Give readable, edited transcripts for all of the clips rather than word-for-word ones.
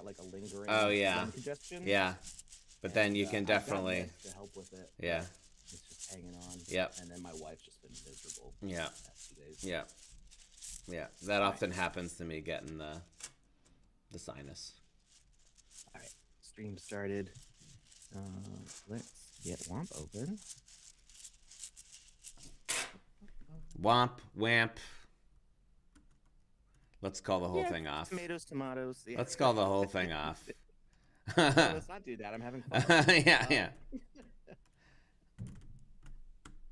like a lingering Oh yeah, lung congestion. yeah. But then you can I've got definitely, meds to help with it. yeah, It's just hanging on. yep, And then my wife's just been miserable yeah, the past 2 days. yeah, yeah. That All right. often happens to me getting the sinus. All right. Stream started. Let's get WAMP open. Womp, wamp. Let's call the whole Yeah, thing off. tomatoes. Yeah. Let's call the whole thing off. No, let's not do that. I'm having fun. Yeah, yeah.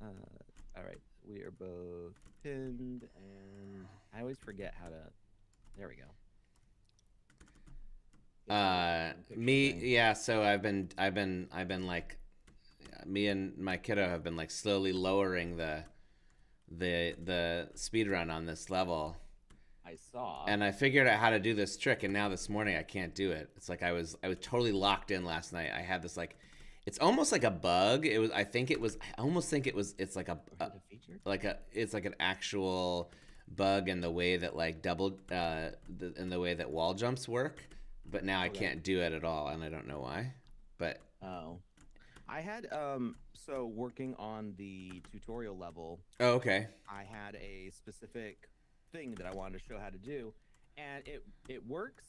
All right. We are both pinned, and I always forget how to. There we go. Yeah. So I've been like, me and my kiddo have been like slowly lowering the speed run on this level. I saw. And I figured out how to do this trick, and now this morning I can't do it. It's like I was totally locked in last night. I had this like, it's almost like a bug. I almost think it's like it's like an actual bug in the way that like in the way that wall jumps work. But now I can't do it at all, and I don't know why. But I had so working on the tutorial level. Oh, okay. I had a specific thing that I wanted to show how to do, and it works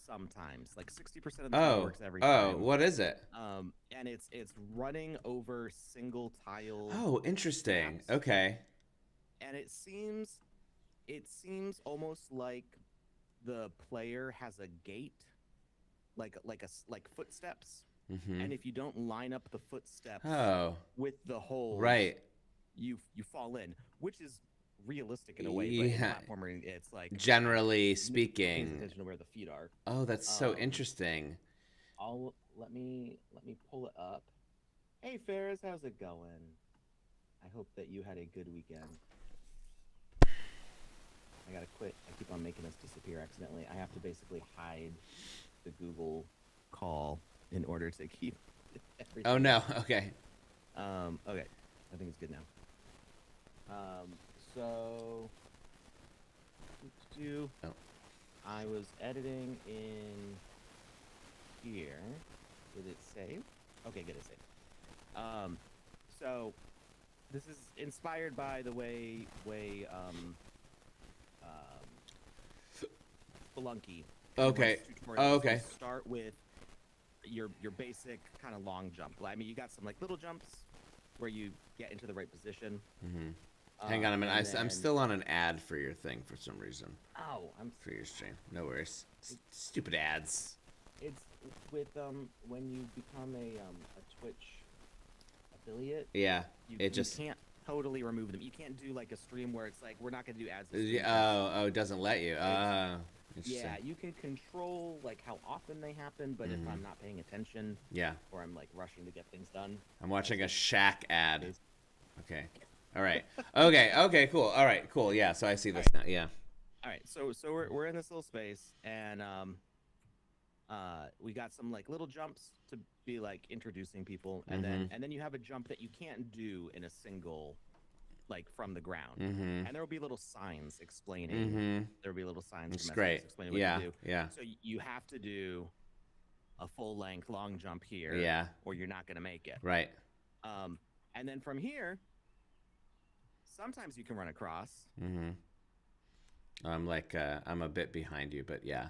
sometimes. Like 60% of the time works every time. Oh, what is it? And it's running over single tile. Oh, interesting. Gaps. Okay. And it seems almost like the player has a gate, like footsteps. Mm-hmm. And if you don't line up the footsteps with the holes, right, you fall in, which is realistic in a way. But in platforming, it's like generally speaking, pay attention to where the feet are. Oh, that's so interesting. Let me pull it up. Hey Ferris, how's it going? I hope that you had a good weekend. I gotta quit. I keep on making us disappear accidentally. I have to basically hide the Google call in order to keep everything. Oh no. Okay. Okay. I think it's good now. So I was editing in here. Did it save? Okay, good, it saved. So this is inspired by the way Spelunky. Okay. Oh, okay. So start with your basic kind of long jump. I mean, you got some like little jumps where you get into the right position. Mm-hmm. Hang on a minute. I'm still on an ad for your thing for some reason. Oh, for your stream. No worries. Stupid ads. It's with when you become a Twitch affiliate. Yeah. You can't totally remove them. You can't do like a stream where it's like we're not gonna do ads. Oh, it doesn't let you. Yeah, you can control like how often they happen, but if I'm not paying attention, or I'm like rushing to get things done. I'm watching a Shaq ad. Okay. All right. Okay. Cool. All right. Cool. Yeah. So I see this now. Yeah. All right. So we're in this little space, and we got some like little jumps to be like introducing people, and then you have a jump that you can't do in a single, like from the ground, and there will be little signs explaining. There will be little signs. It's great. Explaining what you do. Yeah. So you have to do a full length long jump here. Yeah. Or you're not gonna make it. Right. And then from here, sometimes you can run across. I'm like I'm a bit behind you, but yeah.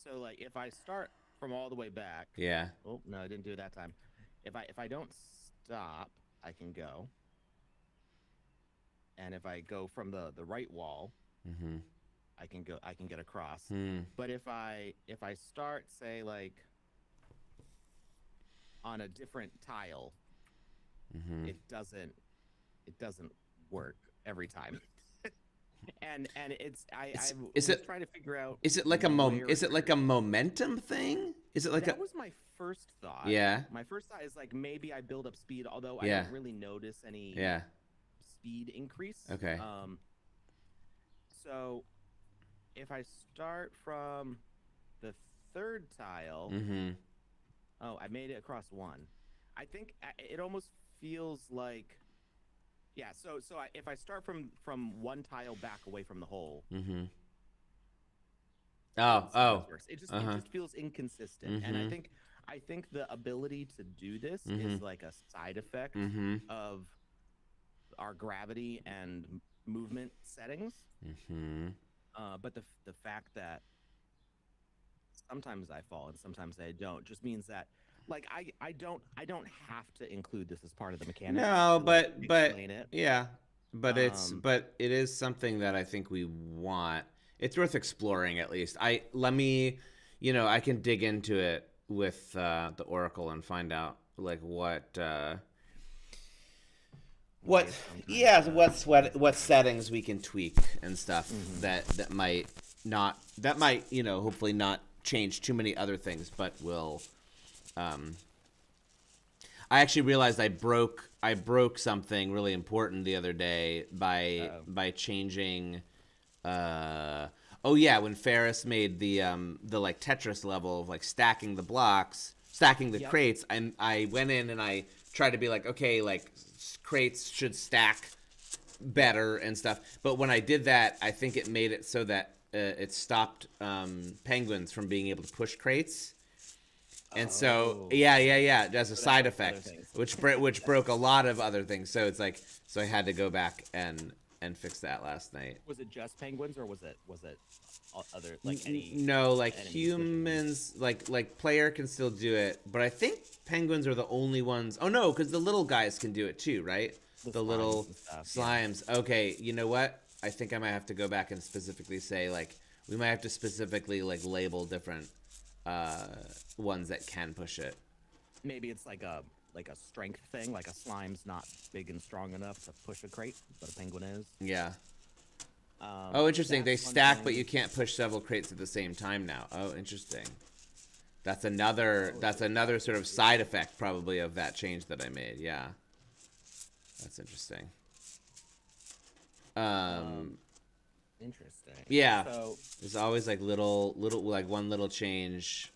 So like if I start from all the way back. Yeah. Oh no, I didn't do it that time. If I don't stop, I can go. And if I go from the right wall, I can get across. But if I start, say, like on a different tile, it doesn't work every time. and it's I was trying to figure out, is it like a momentum thing? Is it like that was my first thought. Yeah. My first thought is like maybe I build up speed, although I don't really notice any speed increase. Okay. So if I start from the third tile, oh, I made it across one. I think it almost feels like, yeah. So if I start from one tile back away from the hole, Oh, oh. Works. It Uh-huh. just feels inconsistent, and Mm-hmm. I think the ability to do this Mm-hmm. is like a side effect Mm-hmm. of our gravity and movement settings. Mm-hmm. But the fact that sometimes I fall and sometimes I don't just means that like I don't have to include this as part of the mechanics No, to like but explain it. yeah, Um, but it is something that I think we want. It's worth exploring at least. I let me, I can dig into it with the Oracle and find out like why what it's sometimes yeah what settings we can tweak and stuff mhm. that might not that might hopefully not change too many other things, but will um I actually realized I broke something really important the other day Uh-oh. by changing oh yeah, when Ferris made the like Tetris level of like stacking the blocks, stacking the Yep. crates, I went in and I tried to be like, okay, like crates should stack better and stuff. But when I did that, I think it made it so that it stopped penguins from being able to push crates. And so, Oh, yeah, as a so that side broke other effect, things. which broke a lot of other things. So it's like, so I had to go back and fix that last night. Was it just penguins or was it other like any No, like enemies pushing them? humans, like player can still do it, but I think penguins are the only ones. Oh no, because the little guys can do it too, right? The The slimes little and stuff. Yeah. slimes. Okay, you know what? I think I might have to go back and specifically say like we might have to specifically like label different uh ones that can push it. Maybe it's like a strength thing, like a slime's not big and strong enough to push a crate, but a penguin is. Yeah. Oh, interesting. They That's one stack, but thing. you can't push several crates at the same time now. Oh, interesting. Oh, That's another sort of side effect probably of that change that I made. Yeah. That's interesting. um, interesting. Yeah. So There's always like little like one little change,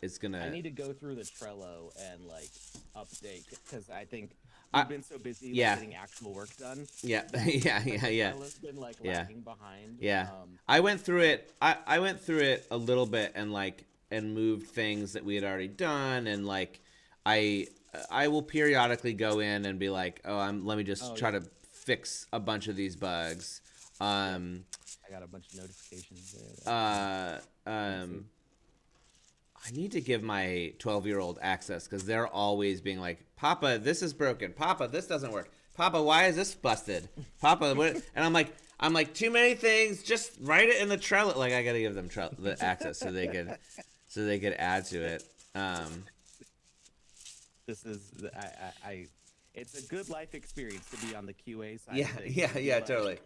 it's I gonna need to go through the Trello and like update because I think I we've been so busy like yeah. getting actual work done Yeah. that yeah, the yeah, yeah. Trello's been like Yeah. lagging behind. Yeah. I went through it I went through it a little bit and like and moved things that we had already done and like I I will periodically go in and be like, "Oh, let me just try to fix a bunch of these bugs." I got a bunch of notifications there. I need to give my 12-year-old access because they're always being like, "Papa, this is broken. Papa, this doesn't work. Papa, why is this busted? Papa, what?" And I'm like, too many things. Just write it in the Trello. Like I gotta give them the access so they could add to it. This is I it's a good life experience to be on the QA side Yeah, of things. yeah, Like, totally.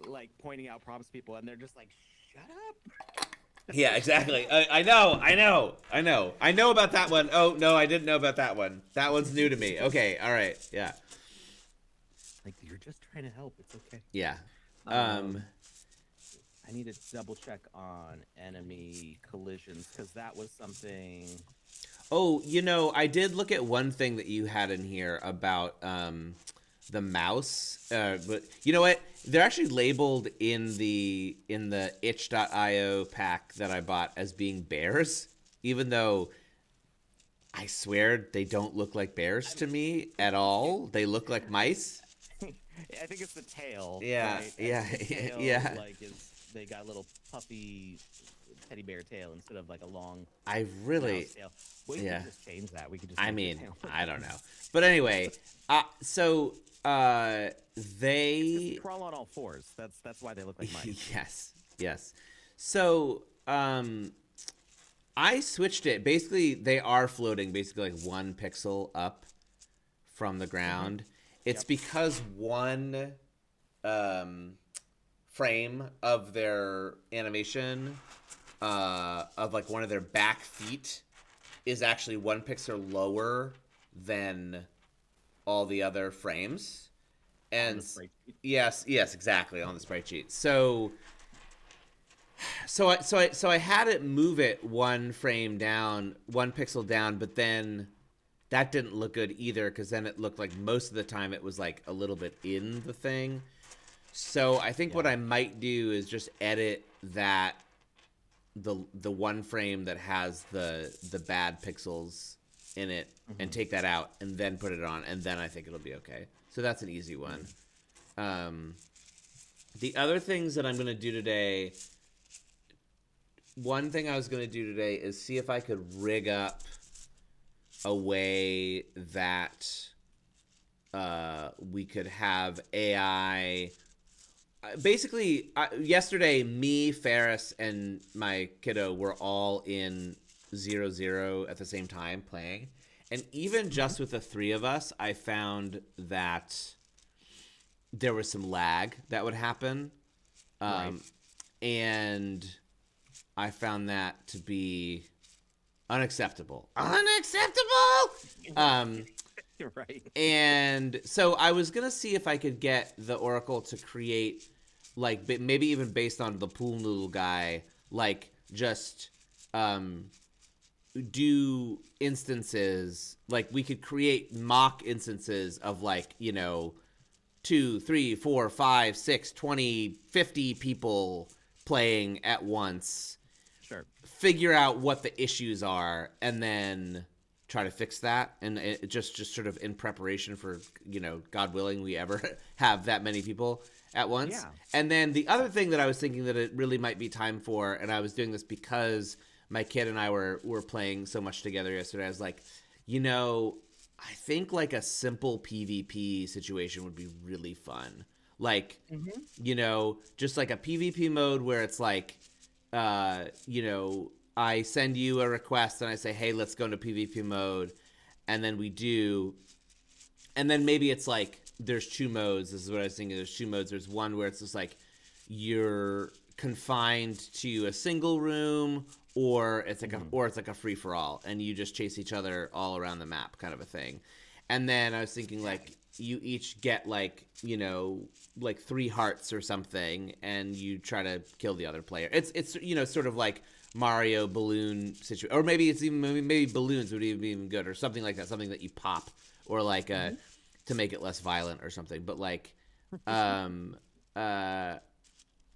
like pointing out problems to people and they're just like, shut up. Yeah, exactly. I know about that one. Oh no, I didn't know about that one. That one's new to me. Okay, all right, yeah, Like you're just trying to help. It's okay. yeah. I need to double check on enemy collisions because that was something. Oh, I did look at one thing that you had in here about the mouse. But you know what? They're actually labeled in the itch.io pack that I bought as being bears, even though I swear they don't look like bears to me at all. They look like mice. I think it's the tail. Yeah, right? yeah, The tail, yeah. Like they got a little puffy teddy bear tail instead of like a long I really, mouse tail. We yeah. could just change that. We could just. I make the mean, tail. I don't know. But anyway, so they crawl on all fours. That's why they look like mice. yes. So I switched it. Basically, they are floating basically like 1 pixel up from the ground. Mm-hmm. It's because one frame of their animation of like one of their back feet is actually 1 pixel lower than all the other frames. And yes, exactly, on the sprite sheet. So I had it move it 1 frame down, 1 pixel down, but then that didn't look good either because then it looked like most of the time it was like a little bit in the thing. So I think what I might do is just edit that the one frame that has the bad pixels in it and take that out and then put it on, and then I think it'll be okay. So that's an easy one. The other things that I'm gonna do today. One thing I was gonna do today is see if I could rig up a way that we could have AI. Basically, yesterday, me, Ferris, and my kiddo were all in 0-0 at the same time playing. And even just with the three of us, I found that there was some lag that would happen. Right. And I found that to be unacceptable. Unacceptable! Right. And so I was going to see if I could get the Oracle to create, like, maybe even based on the pool noodle guy, like, just do instances, like, we could create mock instances of, like, 2, 3, 4, 5, 6, 20, 50 people playing at once. Sure. Figure out what the issues are, and then try to fix that, and it just sort of in preparation for, God willing, we ever have that many people at once. Yeah. And then the other thing that I was thinking that it really might be time for, and I was doing this because my kid and I were playing so much together yesterday, I was like, I think like a simple PvP situation would be really fun. Like, just like a PvP mode where it's like, I send you a request and I say, hey, let's go into PvP mode. And then we do. And then maybe it's like there's two modes. This is what I was thinking. There's two modes. There's one where it's just like you're confined to a single room, or it's like a free for all, and you just chase each other all around the map, kind of a thing. And then I was thinking like you each get like like 3 hearts or something, and you try to kill the other player. It's sort of like Mario balloon situation, or maybe it's even maybe balloons would even be even good, or something like that, something that you pop, or like to make it less violent or something. But like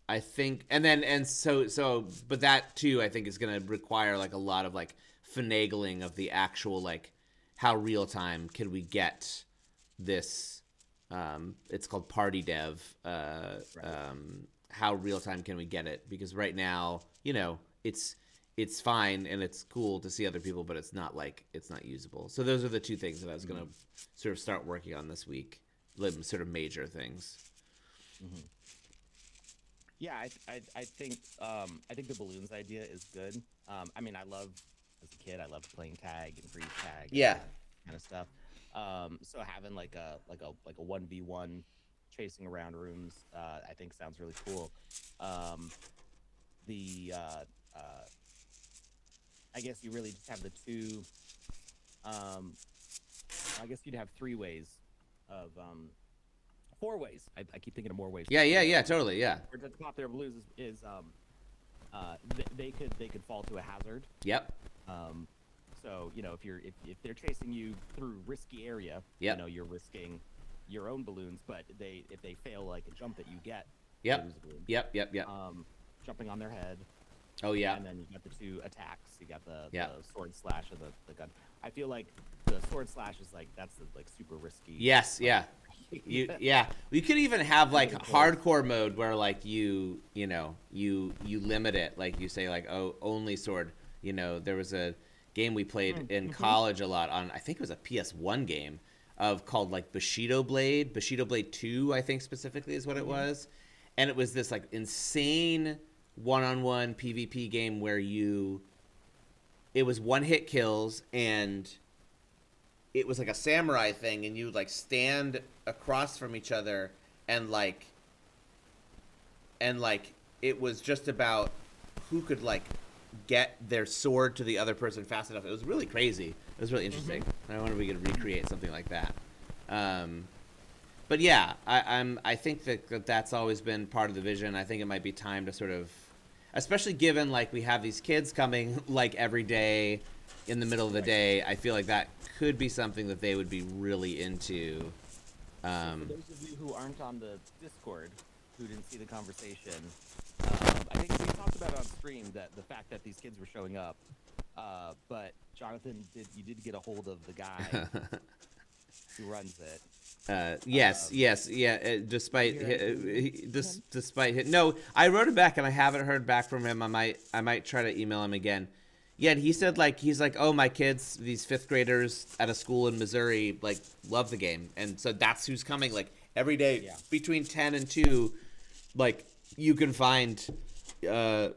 I think, but that too I think is going to require like a lot of like finagling of the actual like how real time can we get this. It's called party dev. How real time can we get it? Because right now, it's fine and it's cool to see other people, but it's not usable. So those are the two things that I was gonna sort of start working on this week, sort of major things. Mm-hmm. Yeah, I think the balloons idea is good. I mean, as a kid, I loved playing tag and freeze tag. Yeah, kind of stuff. So having like a 1v1 chasing around rooms, I think sounds really cool. I guess you really just have the two. I guess you'd have 3 ways of 4 ways. I keep thinking of more ways. Yeah, totally, yeah. Or to pop their blues is they could fall to a hazard. Yep. So if they're chasing you through risky area, yep. You're risking your own balloons. But if they fail like a jump that you get, yep, you lose a balloon. Yep. Jumping on their head. Oh yeah. And then you got the 2 attacks. You got the sword slash or the gun. I feel like the sword slash is like that's the like super risky. Yes, yeah. We could even have like hardcore mode where like you limit it, like you say like, oh, only sword. There was a game we played in college a lot on, I think it was a PS1 game called like Bushido Blade 2, I think specifically is what it was. And it was this like insane one-on-one PvP game where it was one-hit kills, and it was like a samurai thing, and you would like stand across from each other, and like it was just about who could like get their sword to the other person fast enough. It was really crazy. It was really interesting. I wonder if we could recreate something like that. But yeah, I think that's always been part of the vision. I think it might be time to sort of, especially given like we have these kids coming like every day in the middle of the day, I feel like that could be something that they would be really into. So for those of you who aren't on the Discord, who didn't see the conversation, I think we talked about it on stream. celebrating the fact that these kids were showing up. But Jonathan, you did get a hold of the guy who runs it. Yes, yeah. Despite no, I wrote it back and I haven't heard back from him. I might try to email him again. Yeah, and he said he's like, oh, my kids, these 5th graders at a school in Missouri, like, love the game, and so that's who's coming. Like, every day between 10 and 2, like, you can find, 6, 7,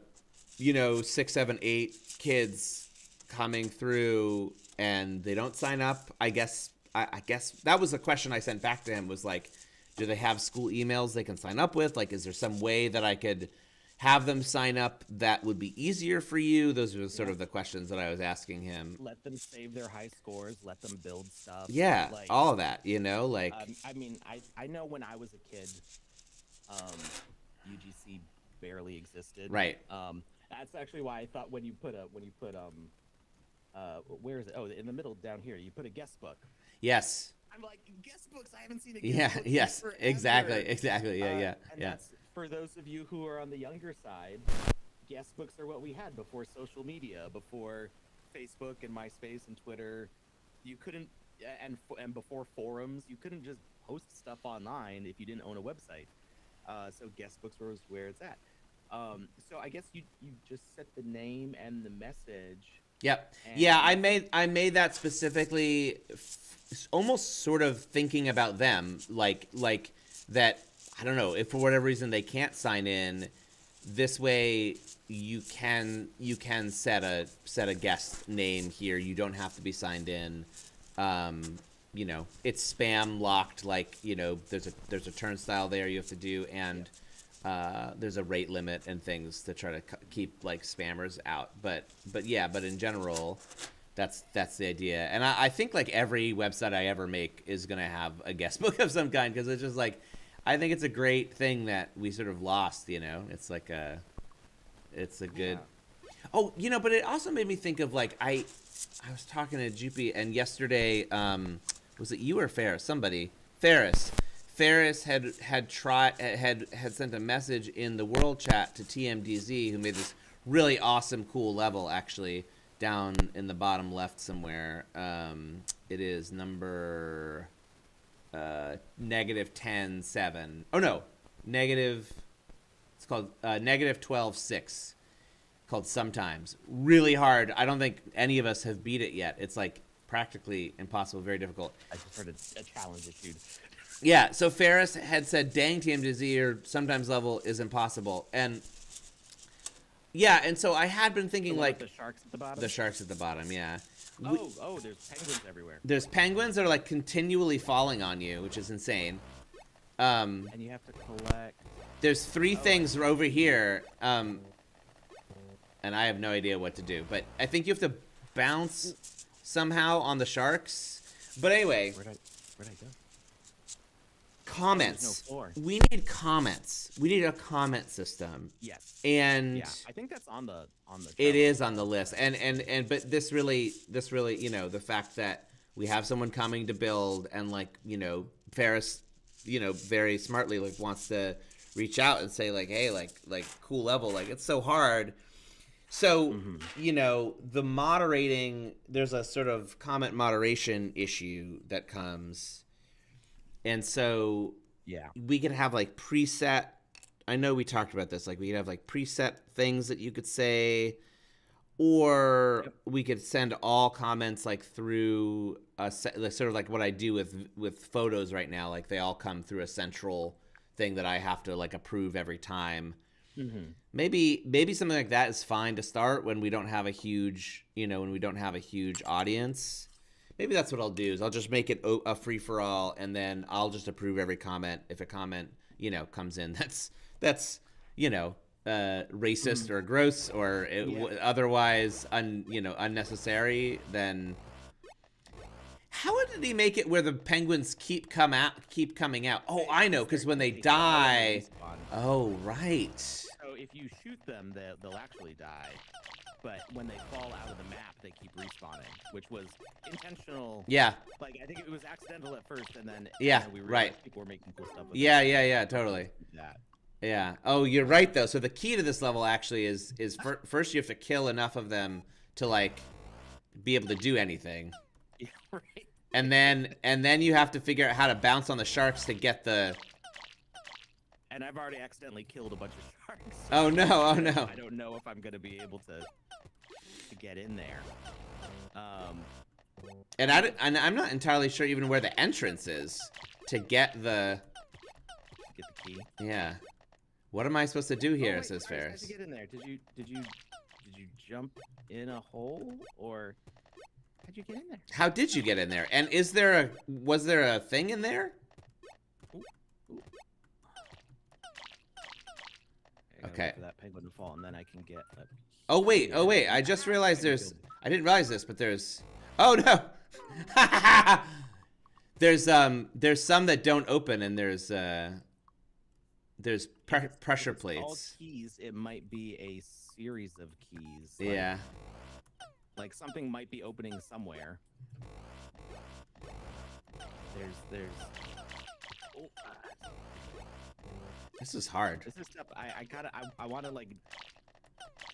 8 kids coming through, and they don't sign up. I guess that was a question I sent back to him, was like, do they have school emails they can sign up with? Like, is there some way that I could have them sign up that would be easier for you? Those were sort of the questions that I was asking him. Let them save their high scores. Let them build stuff. Yeah, like, all of that, like. I mean, I know when I was a kid, UGC barely existed. Right. That's actually why I thought when you put where is it? Oh, in the middle down here, you put a guest book. Yes. I'm like, guest books? I haven't seen a guest book. Yes, forever. exactly. Yeah. That's, for those of you who are on the younger side, guest books are what we had before social media, before Facebook and MySpace and Twitter. You couldn't, and before forums, you couldn't just post stuff online if you didn't own a website. So guest books was where it's at. So I guess you just set the name and the message. Yep. Yeah, I made that specifically, almost sort of thinking about them, like that. I don't know, if for whatever reason they can't sign in, this way you can set a guest name here. You don't have to be signed in. It's spam locked. Like, there's a turnstile there you have to do, and there's a rate limit and things to try to keep like spammers out. But in general, that's the idea. And I think like every website I ever make is gonna have a guest book of some kind, because it's just like, I think it's a great thing that we sort of lost, It's like it's a good. Yeah. Oh, but it also made me think of like, I was talking to Jupy, and yesterday, was it you or Ferris? Somebody. Ferris had sent a message in the world chat to TMDZ, who made this really awesome, cool level, actually, down in the bottom left somewhere. It is number -10.7. Oh no, it's called -12.6. Called Sometimes. Really hard. I don't think any of us have beat it yet. It's like practically impossible, very difficult. I just heard a challenge issued. Yeah, so Ferris had said, dang, TMDZ, or Sometimes level is impossible. And yeah, and so I had been thinking like... The sharks at the bottom? The sharks at the bottom, yeah. There's penguins everywhere. There's penguins that are like continually falling on you, which is insane. And you have to collect... There's 3 things over here, and I have no idea what to do. But I think you have to bounce somehow on the sharks. But anyway... Where'd I go? Comments. No floor. We need comments. We need a comment system. Yes. And yeah, I think that's on the. It is on the list. And but this really, the fact that we have someone coming to build, and like, Ferris, very smartly like wants to reach out and say like, hey, like cool level, like it's so hard. So, the moderating, there's a sort of comment moderation issue that comes. And so we could have like preset, I know we talked about this, like we could have like preset things that you could say, or we could send all comments like through sort of like what I do with photos right now. Like they all come through a central thing that I have to like approve every time. Mm-hmm. Maybe something like that is fine to start when we don't have a huge, audience. Maybe that's what I'll do, is I'll just make it a free-for-all, and then I'll just approve every comment. If a comment, comes in that's racist or gross or otherwise unnecessary, then how did he make it where the penguins keep coming out? Oh, I know, because when they die. Oh, right. So if you shoot them, they'll actually die. But when they fall out of the map, they keep respawning, which was intentional. Yeah. Like, I think it was accidental at first, and then we realized right. people were making cool stuff with it. Yeah, totally. That. Yeah. Oh, you're right though. So the key to this level actually is first you have to kill enough of them to like be able to do anything. Yeah, right. And then you have to figure out how to bounce on the sharks to get the. And I've already accidentally killed a bunch of sharks. So Oh no! Oh no! I don't know if I'm gonna be able to get in there. And I'm not entirely sure even where the entrance is to get the. Get the key. Yeah. What am I supposed to do here? Wait, Says Ferris. How'd you get in there? Did you jump in a hole, or how'd you get in there? How did you get in there? And was there a thing in there? Ooh. Okay. Wait for that penguin to fall, and then I can get. Oh wait! I just realized I didn't realize this, but there's. Oh no! There's some that don't open, and there's pressure plates. All keys. It might be a series of keys. Yeah. Like something might be opening somewhere. There's. Oh, This is hard. This is stuff I want to like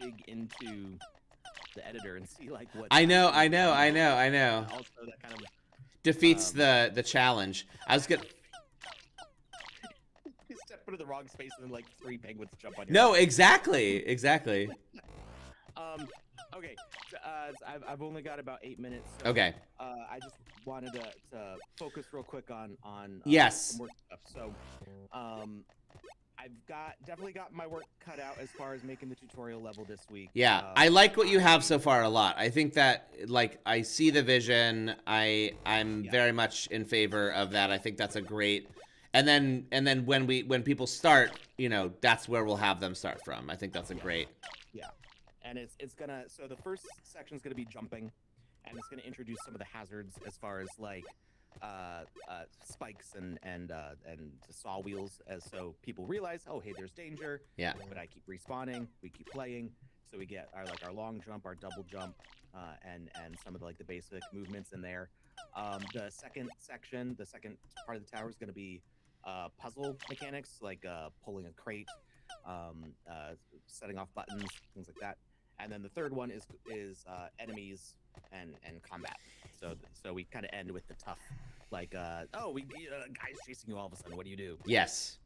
dig into the editor and see like what. I know. Also, that kind of Defeats the challenge. I was gonna. You step into the wrong space and then like 3 penguins jump on you. No, exactly. Okay. So, I've only got about 8 minutes. So, Okay. I just wanted to focus real quick on Yes. some work stuff. So, I've definitely got my work cut out as far as making the tutorial level this week. Yeah, I like what you have so far a lot. I think that like I see the vision. I'm very much in favor of that. I think that's a great. And then when people start, that's where we'll have them start from. I think that's a great. Yeah. And it's gonna, so the first section's gonna be jumping, and it's gonna introduce some of the hazards as far as like spikes and saw wheels, as so people realize, oh hey, there's danger. Yeah. But I keep respawning, we keep playing, so we get our long jump, our double jump, and some of the basic movements in there. The second section, the second part of the tower is gonna be puzzle mechanics, like pulling a crate, setting off buttons, things like that. And then the third one is enemies and combat. So we kind of end with the tough, like guys chasing you all of a sudden. What do you do? Yes,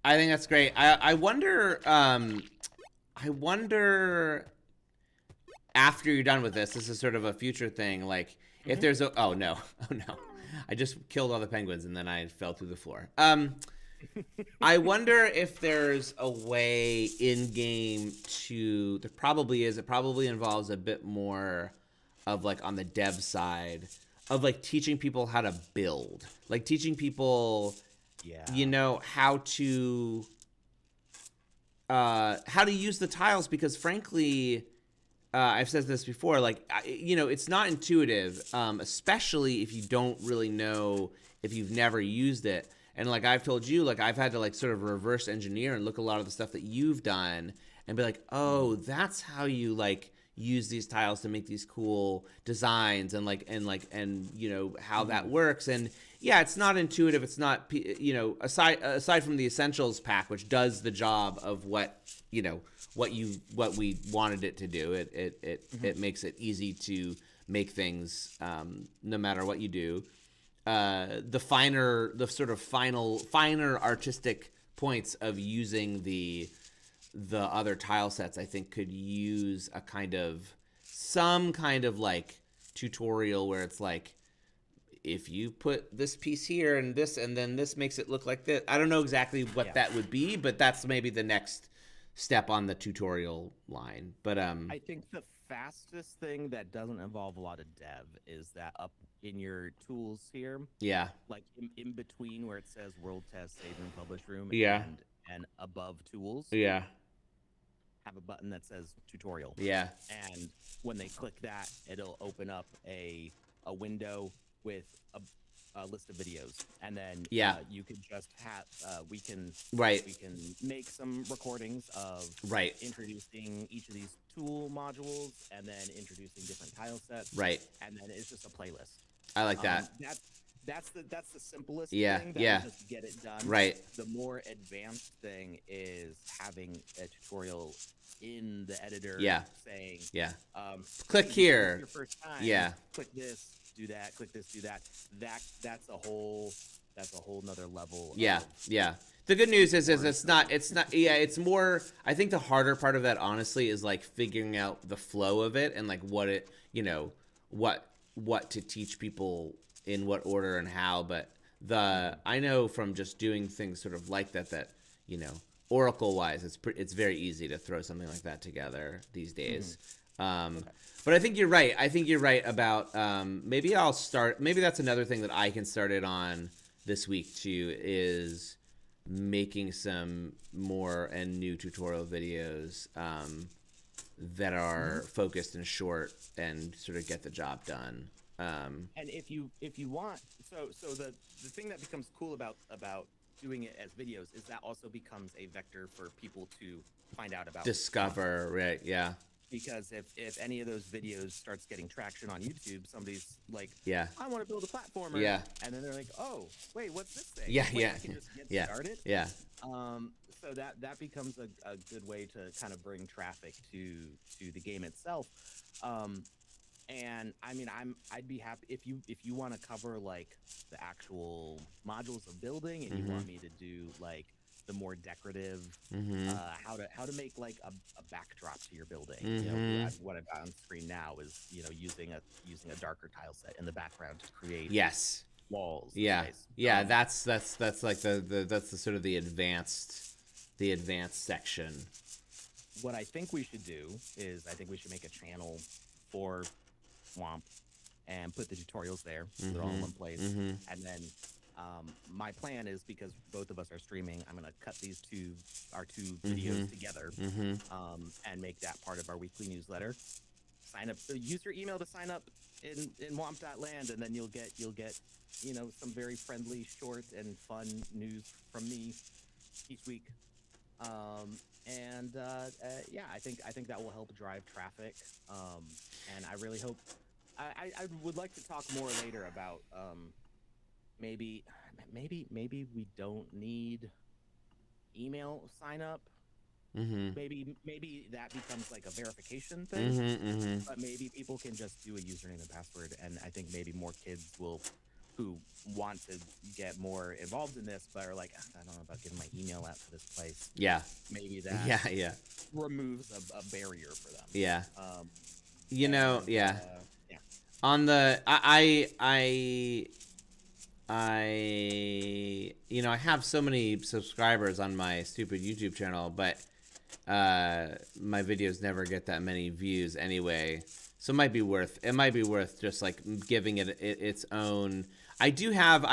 I think that's great. I wonder after you're done with this. This is sort of a future thing. Like if there's a oh no, I just killed all the penguins and then I fell through the floor. I wonder if there's a way in game to. There probably is. It probably involves a bit more of like on the dev side of like teaching people how to build, like teaching people, how to use the tiles, because frankly, I've said this before, like it's not intuitive, especially if you don't really know, if you've never used it. And like I've told you, like I've had to like sort of reverse engineer and look at a lot of the stuff that you've done and be like, oh, that's how you like use these tiles to make these cool designs and how that works. And yeah, it's not intuitive. It's not, aside from the essentials pack, which does the job of what we wanted it to do. It makes it easy to make things, no matter what you do. The finer artistic points of using the other tile sets, I think, could use some kind of like tutorial where it's like, if you put this piece here and this, and then this makes it look like this. I don't know exactly what that would be, but that's maybe the next step on the tutorial line. But I think the fastest thing that doesn't involve a lot of dev is that up in your tools here, like in between where it says world test, save and publish room, and above tools, have a button that says tutorial, and when they click that, it'll open up a window with a list of videos, and then you can just have we can make some recordings of introducing each of these tool modules, and then introducing different tile sets, and then it's just a playlist. I like that. that's the simplest Yeah, thing that yeah, will just get it done. right. The more advanced thing is having a tutorial in the editor Yeah, saying, yeah. hey, Click this is here. your first time. Yeah, Click this, do that. Click this, do that. That's a whole nother level. yeah, Of yeah. The good news is boring it's not yeah, it's more, I think the harder part of that honestly is like figuring out the flow of it and like what it, you know, what to teach people in what order and how, but I know from just doing things sort of like that, you know, Oracle wise, it's very easy to throw something like that together these days. Okay. But I think you're right. I think you're right about maybe I'll start. Maybe that's another thing that I can start it on this week too, is making some more and new tutorial videos that are focused and short and sort of get the job done. And if you want, so the thing that becomes cool about doing it as videos is that also becomes a vector for people to find out about Discover, right? Yeah. Because if any of those videos starts getting traction on YouTube, somebody's like, Yeah. I want to build a platformer. Yeah. And then they're like, oh, wait, what's this thing? Yeah, Wait, yeah. I can just get Yeah. started. Yeah. So that becomes a good way to kind of bring traffic to the game itself. And I mean, I'd be happy if you want to cover like the actual modules of building, and you want me to do like the more decorative, how to make like a backdrop to your building. You know, what I've got on screen now is, you know, using a darker tile set in the background to create walls. Yeah, Space. yeah. That's like that's the sort of the advanced section. What I think we should do is I think we should make a channel for WAMP and put the tutorials there, so they're all in one place, and then. My plan is, because both of us are streaming, I'm going to cut our two videos together, and make that part of our weekly newsletter. Sign up, use your email to sign up in womp.land, and then you'll get, you know, some very friendly, short and fun news from me each week. Yeah, I think that will help drive traffic. And I really hope, I would like to talk more later about, maybe we don't need email sign up. Maybe that becomes like a verification thing. But maybe people can just do a username and password, and I think maybe more kids who want to get more involved in this but are like, I don't know about getting my email out to this place. Yeah. Maybe that Yeah. removes a barrier for them. Yeah. You know, yeah. On the you know, I have so many subscribers on my stupid YouTube channel, but my videos never get that many views anyway. So it might be worth just like giving it its own. I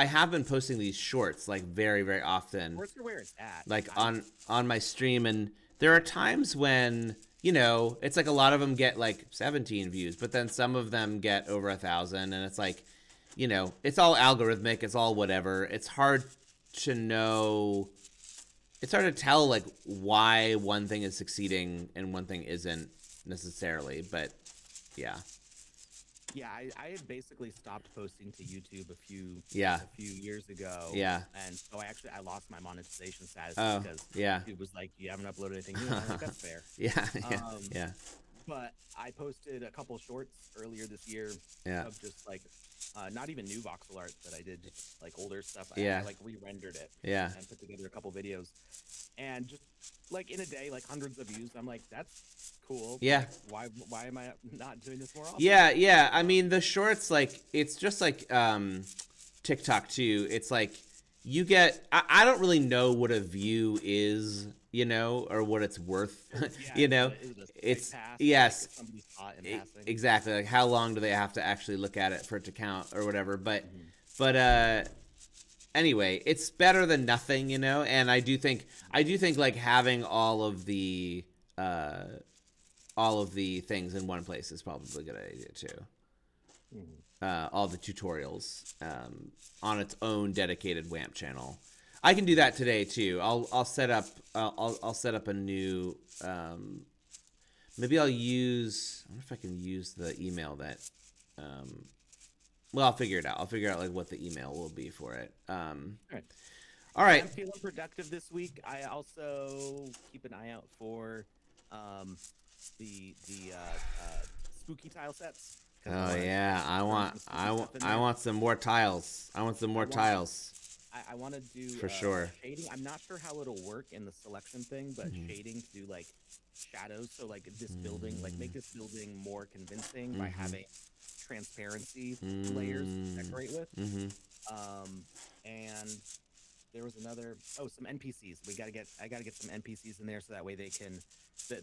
have been posting these shorts like very, very often. Shorts are where it's at. Like on my stream, and there are times when, you know, it's like a lot of them get like 17 views, but then some of them get over 1,000, and it's like, you know, it's all algorithmic. It's all whatever. It's hard to know. It's hard to tell like why one thing is succeeding and one thing isn't necessarily. But yeah. Yeah, I had basically stopped posting to YouTube a few years ago. Yeah. And so I lost my monetization status because YouTube was like, you haven't uploaded anything new. I'm like, that's fair. Yeah. But I posted a couple shorts earlier this year of just like not even new voxel art that I did, just like older stuff. I like re-rendered it. And put together a couple videos. And just like in a day, like hundreds of views. I'm like, that's cool. Yeah. Like, why am I not doing this more often? Yeah. I mean, the shorts, like, it's just like TikTok too. It's like you get. I don't really know what a view is, you know, or what it's worth. You know, it's yes, like exactly. Like, how long do they have to actually look at it for it to count or whatever? But anyway, it's better than nothing, you know. And I do think like having all of the things in one place is probably a good idea too. All the tutorials on its own dedicated WAMP channel. I can do that today too. I'll set up a new. Maybe I'll use. I wonder if I can use the email that Well, I'll figure it out. I'll figure out like what the email will be for it. All right. All right. I'm feeling productive this week. I also keep an eye out for the spooky tile sets. Oh yeah, I want some more tiles. I want some more tiles. I want to do for sure shading. I'm not sure how it'll work in the selection thing, but shading to do like shadows. So like this building, like make this building more convincing by having transparency layers to decorate with. And there was another some NPCs. I gotta get some NPCs in there so that way they can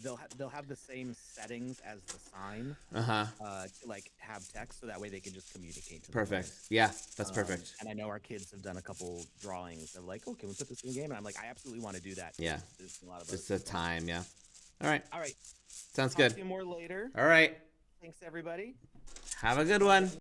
they'll have the same settings as the sign to like have text so that way they can just communicate to perfect. Yeah, that's perfect. And I know our kids have done a couple drawings of like, oh, can we put this in the game? And I'm like, I absolutely want to do that. Yeah, there's a lot of just the time. Yeah. All right. Sounds good. Talk to you more later. All right. Thanks everybody. Have a good one.